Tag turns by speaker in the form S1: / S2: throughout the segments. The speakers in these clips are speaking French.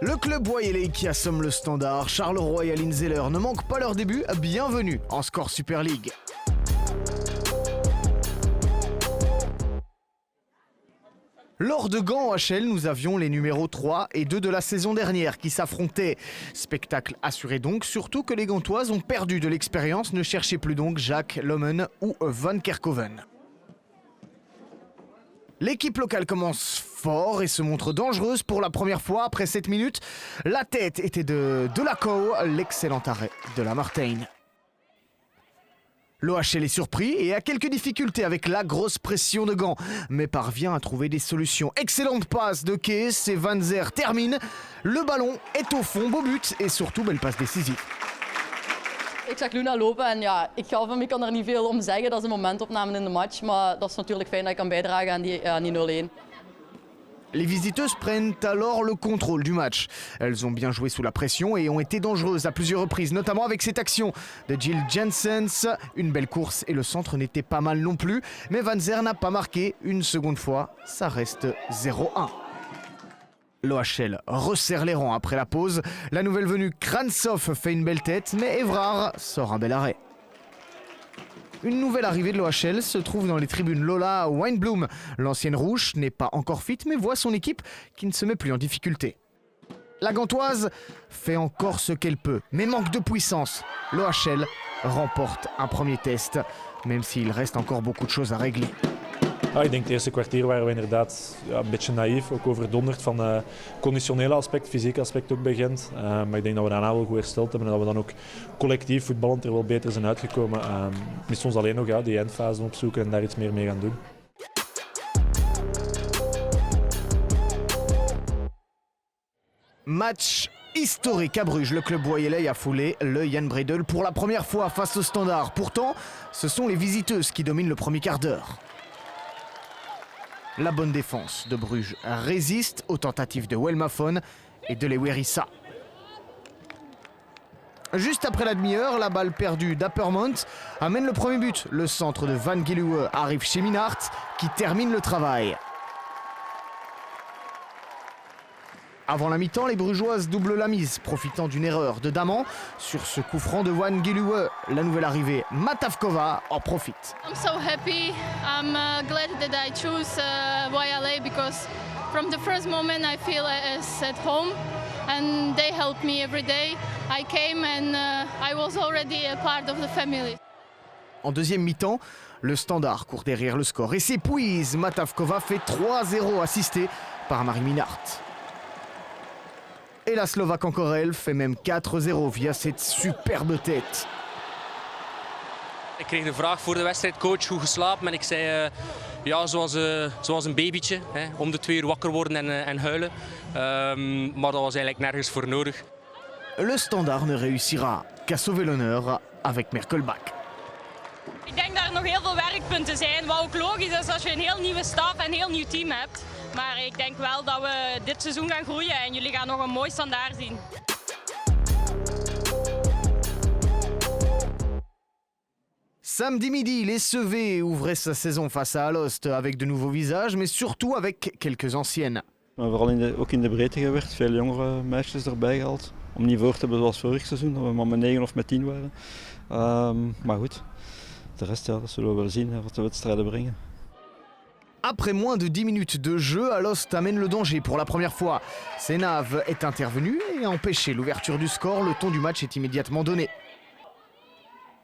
S1: Le club Boyeley qui assomme le Standard, Charleroi et Linzeller ne manquent pas leur début, bienvenue en Score Super League. Lors de Gand HL, nous avions les numéros 3 et 2 de la saison dernière qui s'affrontaient. Spectacle assuré donc, surtout que les Gantoises ont perdu de l'expérience, ne cherchez plus donc Jacques Lommen ou Van Kerkhoven. L'équipe locale commence fort et se montre dangereuse pour la première fois après 7 minutes. La tête était de Delacau, l'excellent arrêt de la Martin. L'OHL est surpris et a quelques difficultés avec la grosse pression de Gand, mais parvient à trouver des solutions. Excellente passe de Kees et Van Zer termine. Le ballon est au fond, beau but et surtout belle passe décisive.
S2: Ik zag Luna lopen en ja, ik kan er niet veel om zeggen. Dat is een momentopname in de match, maar dat is natuurlijk fijn dat ik kan bijdragen aan die 0-1.
S1: Les visiteuses prennent alors le contrôle du match. Elles ont bien joué sous la pression et ont été dangereuses à plusieurs reprises, notamment avec cette action de Jill Jensens. Une belle course et le centre n'était pas mal non plus, mais Van Zer n'a pas marqué une seconde fois, ça reste 0-1. L'OHL resserre les rangs après la pause. La nouvelle venue Krantsov fait une belle tête, mais Evrard sort un bel arrêt. Une nouvelle arrivée de l'OHL se trouve dans les tribunes. Lola Weinblum, l'ancienne rouge, n'est pas encore fit, mais voit son équipe qui ne se met plus en difficulté. La Gantoise fait encore ce qu'elle peut, mais manque de puissance. L'OHL remporte un premier test, même s'il reste encore beaucoup de choses à régler.
S3: Ik denk het eerste kwartier waren we inderdaad een beetje naïef, ook overdonderd van het conditionele aspect, fysieke aspect ook bij Gent. Maar ik denk dat we daarna wel goed hersteld hebben en dat we dan ook collectief voetballend er wel beter zijn uitgekomen. Mist ons alleen nog die eindfase opzoeken en daar iets meer mee gaan doen.
S1: Match historique à Bruges. Le club Boyeley a foulé le Jan Breidel pour la première fois face au Standard. Pourtant, ce sont les visiteuses qui dominent le premier quart d'heure. La bonne défense de Bruges résiste aux tentatives de Welmafon et de Lewerissa. Juste après la demi-heure, la balle perdue d'Appermont amène le premier but. Le centre de Van Gilluwe arrive chez Minart qui termine le travail. Avant la mi-temps, les Brugeoises doublent la mise, profitant d'une erreur de Daman sur ce coup franc de Van Gilluwe. La nouvelle arrivée, Matavkova, en profite.
S4: I'm so happy. I'm glad that I choose YLA because from the first moment I feel as at home and they help me every day. I came and I was already a part of the family.
S1: En deuxième mi-temps, le Standard court derrière le score et s'épuise. Matavkova fait 3-0 assisté par Marie Minart. Et la Slovaque encore elle fait même 4-0 via cette superbe tête.
S5: Ik kreeg de vraag voor de wedstrijd, coach, hoe geslapen? En ik zei, ja, zoals een babytje. Hè, om de 2 uur wakker worden en huilen. Maar dat was eigenlijk nergens voor nodig.
S1: Le Standard ne réussira qu'à sauver l'honneur avec Merkelbach.
S6: Ik denk dat er nog heel veel werkpunten zijn, wat ook logisch is als je een heel nieuwe staf en een heel nieuw team hebt. Maar ik denk wel dat we dit seizoen gaan groeien en jullie gaan nog een mooi standaard zien.
S1: Samedi midi, les Sevets ouvraient sa saison face à Alost avec de nouveaux visages, mais surtout avec quelques anciennes.
S7: Maar vooral ook in de breedte gewerkt, veel jongere meisjes erbij gehaald. Om niet voor te hebben zoals vorig seizoen, dat we maar met 9 of met 10 waren. Maar goed, de rest, ja, dat zullen we wel zien wat de wedstrijden brengen.
S1: Après moins de 10 minutes de jeu, Alost amène le danger pour la première fois. Senav est intervenu et a empêché l'ouverture du score. Le ton du match est immédiatement donné.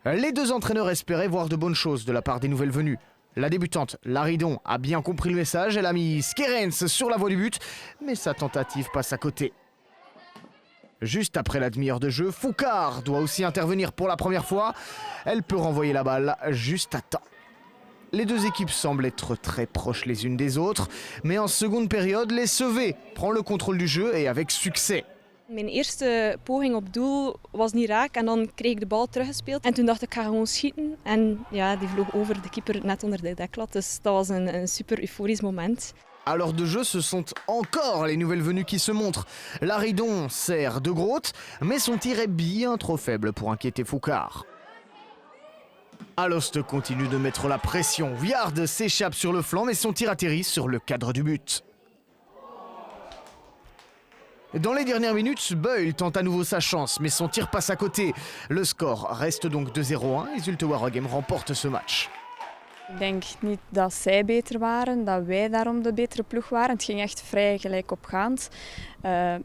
S1: Les deux entraîneurs espéraient voir de bonnes choses de la part des nouvelles venues. La débutante, Laridon, a bien compris le message. Elle a mis Skerens sur la voie du but, mais sa tentative passe à côté. Juste après la demi-heure de jeu, Foucard doit aussi intervenir pour la première fois. Elle peut renvoyer la balle juste à temps. Les deux équipes semblent être très proches les unes des autres, mais en seconde période, les Sevets prend le contrôle du jeu et avec succès.
S8: Mijn eerste poging op doel was niet raak en dan kreeg ik de bal teruggespeeld. En toen dacht ik ga gewoon schieten en ja, die vloog over de keeper net onder de deklat. Dus dat was een super euforisch moment.
S1: À l'heure de jeu, ce sont encore les nouvelles venues qui se montrent. Laridon sert de Groot, mais son tir est bien trop faible pour inquiéter Foucard. Alost continue de mettre la pression. Viard s'échappe sur le flanc, mais son tir atterrit sur le cadre du but. Dans les dernières minutes, Buil tente à nouveau sa chance, mais son tir passe à côté. Le score reste donc de 0-1 et Zulte Waregem remporte ce match.
S8: Ik denk niet dat zij beter waren, dat wij daarom de betere ploeg waren. Het ging echt vrij gelijkopgaand.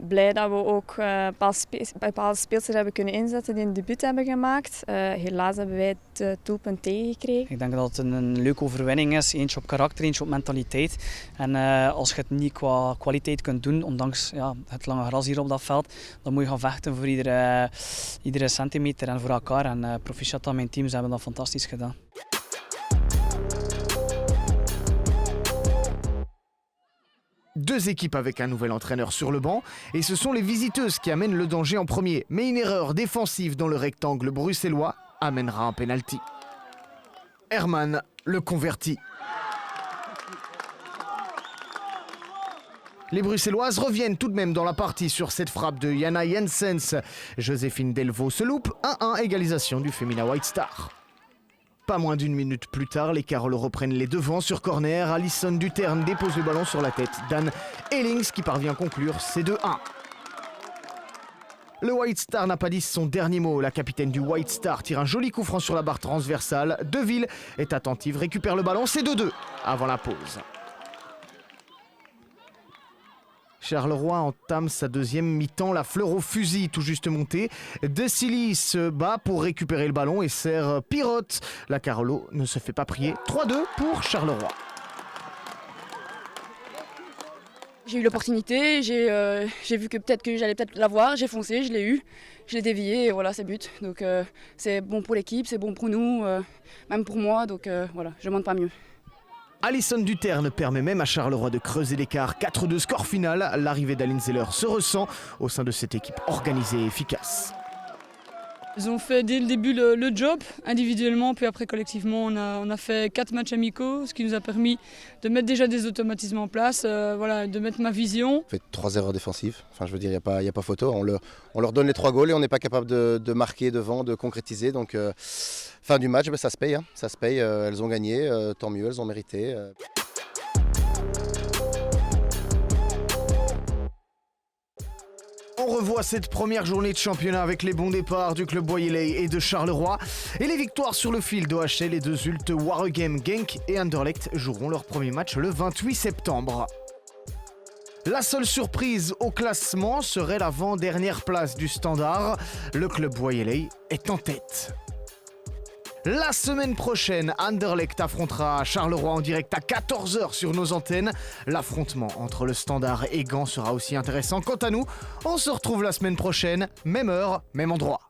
S8: Blij dat we ook bepaalde speelsters hebben kunnen inzetten die een debuut hebben gemaakt. Helaas hebben wij het doelpunt tegengekregen.
S9: Ik denk dat het een leuke overwinning is. Eentje op karakter, eentje op mentaliteit. En als je het niet qua kwaliteit kunt doen, ondanks het lange gras hier op dat veld, dan moet je gaan vechten voor iedere centimeter en voor elkaar. En proficiat aan mijn team, ze hebben dat fantastisch gedaan.
S1: Deux équipes avec un nouvel entraîneur sur le banc et ce sont les visiteuses qui amènent le danger en premier. Mais une erreur défensive dans le rectangle bruxellois amènera un penalty. Herman le convertit. Les Bruxelloises reviennent tout de même dans la partie sur cette frappe de Jana Jensens. Joséphine Delvaux se loupe, 1-1, égalisation du Femina White Star. Pas moins d'une minute plus tard, les Caroles reprennent les devants sur corner. Alison Duterne dépose le ballon sur la tête d'Anne Ellings qui parvient à conclure ces 2-1. Le White Star n'a pas dit son dernier mot. La capitaine du White Star tire un joli coup franc sur la barre transversale. Deville est attentive, récupère le ballon, c'est 2-2 avant la pause. Charleroi entame sa deuxième mi-temps, la fleur au fusil tout juste montée. De Silly se bat pour récupérer le ballon et sert Pirotte. La Carolo ne se fait pas prier. 3-2 pour Charleroi.
S10: J'ai eu l'opportunité, j'ai vu que j'allais peut-être l'avoir, j'ai foncé, je l'ai eu, je l'ai dévié et voilà, c'est but. Donc c'est bon pour l'équipe, c'est bon pour nous, même pour moi, donc voilà, je ne demande pas mieux.
S1: Alison Duterne permet même à Charleroi de creuser l'écart. 4-2 score final. L'arrivée d'Aline Zeller se ressent au sein de cette équipe organisée et efficace.
S11: Ils ont fait dès le début le job, individuellement, puis après collectivement. On a fait 4 matchs amicaux, ce qui nous a permis de mettre déjà des automatismes en place, de mettre ma vision.
S12: On fait 3 erreurs défensives, enfin je veux dire, il n'y a pas photo. On leur donne les 3 goals et on n'est pas capable de marquer devant, de concrétiser. Donc fin du match, ça se paye. Ça se paye, elles ont gagné, tant mieux, elles ont mérité.
S1: On revoit cette première journée de championnat avec les bons départs du club Boyeley et de Charleroi. Et les victoires sur le fil d'OHL et de Zulte Waregem, Genk et Anderlecht joueront leur premier match le 28 septembre. La seule surprise au classement serait l'avant-dernière place du Standard. Le club Boyeley est en tête. La semaine prochaine, Anderlecht affrontera Charleroi en direct à 14h sur nos antennes. L'affrontement entre le Standard et Gand sera aussi intéressant. Quant à nous, on se retrouve la semaine prochaine, même heure, même endroit.